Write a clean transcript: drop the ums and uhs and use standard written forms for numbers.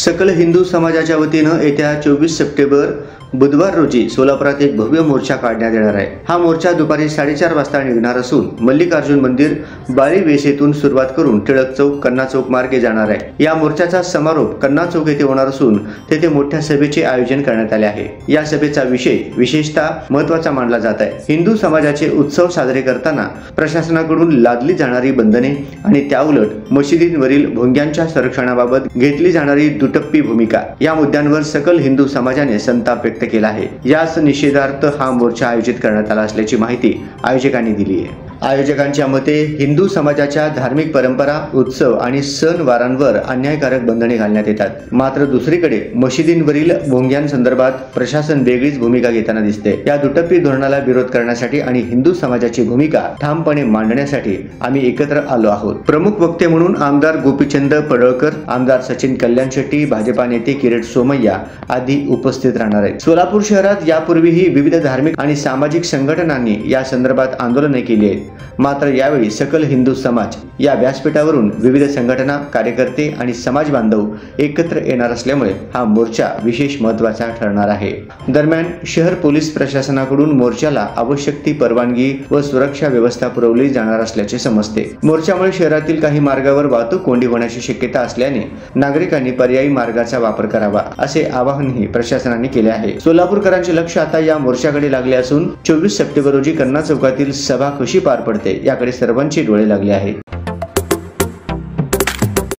सकल हिंदू समाजाच्या वतीनं येत्या 24 सप्टेंबर बुधवार रोजी सोलापुरात एक भव्य मोर्चा काढण्यात येणार आहे। हा मोर्चा दुपारी 4:30 वाजता निघणार असून मल्लिकार्जुन मंदिर बाळी वेसेतून सुरुवात करून टिळक चौक कन्ना चौक मार्गे जाणार आहे। या मोर्चाचा समारोप कन्ना चौक येथे होणार असून तेथे मोठ्या सभेचे आयोजन करण्यात आले आहे। या सभेचा विषय विशेषतः महत्त्वाचा मानला जात आहे। हिंदू समाजाचे उत्सव साजरे करताना प्रशासनाकडून लादली जाणारी बंधने आणि त्याउलट मशिदींवरील भोंग्यांच्या संरक्षणाबाबत घेतली जाणारी दुटप्पी भूमिका या मुद्द्यांवर सकल हिंदू समाजाने संताप व्यक्त केला आहे। याच निषेधार्थ हा मोर्चा आयोजित करण्यात आला असल्याची माहिती आयोजकांनी दिली आहे। आयोजकांच्या मते हिंदू समाजाच्या धार्मिक परंपरा, उत्सव आणि सण वारांवर अन्यायकारक बंधने घालण्यात येतात। मात्र दुसरीकडे मशिदींवरील भोंग्यांसंदर्भात प्रशासन वेगळीच भूमिका घेताना दिसते। या दुटप्पी धोरणाला विरोध करण्यासाठी आणि हिंदू समाजाची भूमिका ठामपणे मांडण्यासाठी आम्ही एकत्र आलो आहोत। प्रमुख वक्ते म्हणून आमदार गोपीचंद पडळकर, आमदार सचिन कल्याण शेट्टी, भाजपा नेते किरीट सोमय्या आदी उपस्थित राहणार आहेत। सोलापूर शहरात यापूर्वीही विविध धार्मिक आणि सामाजिक संघटनांनी या संदर्भात आंदोलने केली आहेत। मात्र यावेळी सकल हिंदू समाज या व्यासपीठावरून विविध संघटना, कार्यकर्ते आणि समाज बांधव एकत्र येणार असल्यामुळे हा मोर्चा विशेष महत्त्वाचा ठरणार आहे। दरम्यान शहर पोलीस प्रशासनाकडून मोर्चाला आवश्यक ती परवानगी व सुरक्षा व्यवस्था पुरवली जाणार असल्याचे समजते। मोर्चामुळे शहरातील काही मार्गावर वाहतूक कोंडी होण्याची शक्यता असल्याने नागरिकांनी पर्यायी मार्गाचा वापर करावा असे आवाहनही प्रशासनाने केले आहे। सोलापूरकरांचे लक्ष आता या मोर्चाकडे लागले असून 24 सप्टेंबर रोजी कन्ना चौकातील सभा कशी पार पडते याकडे सर्वांचे डोळे लागले आहेत।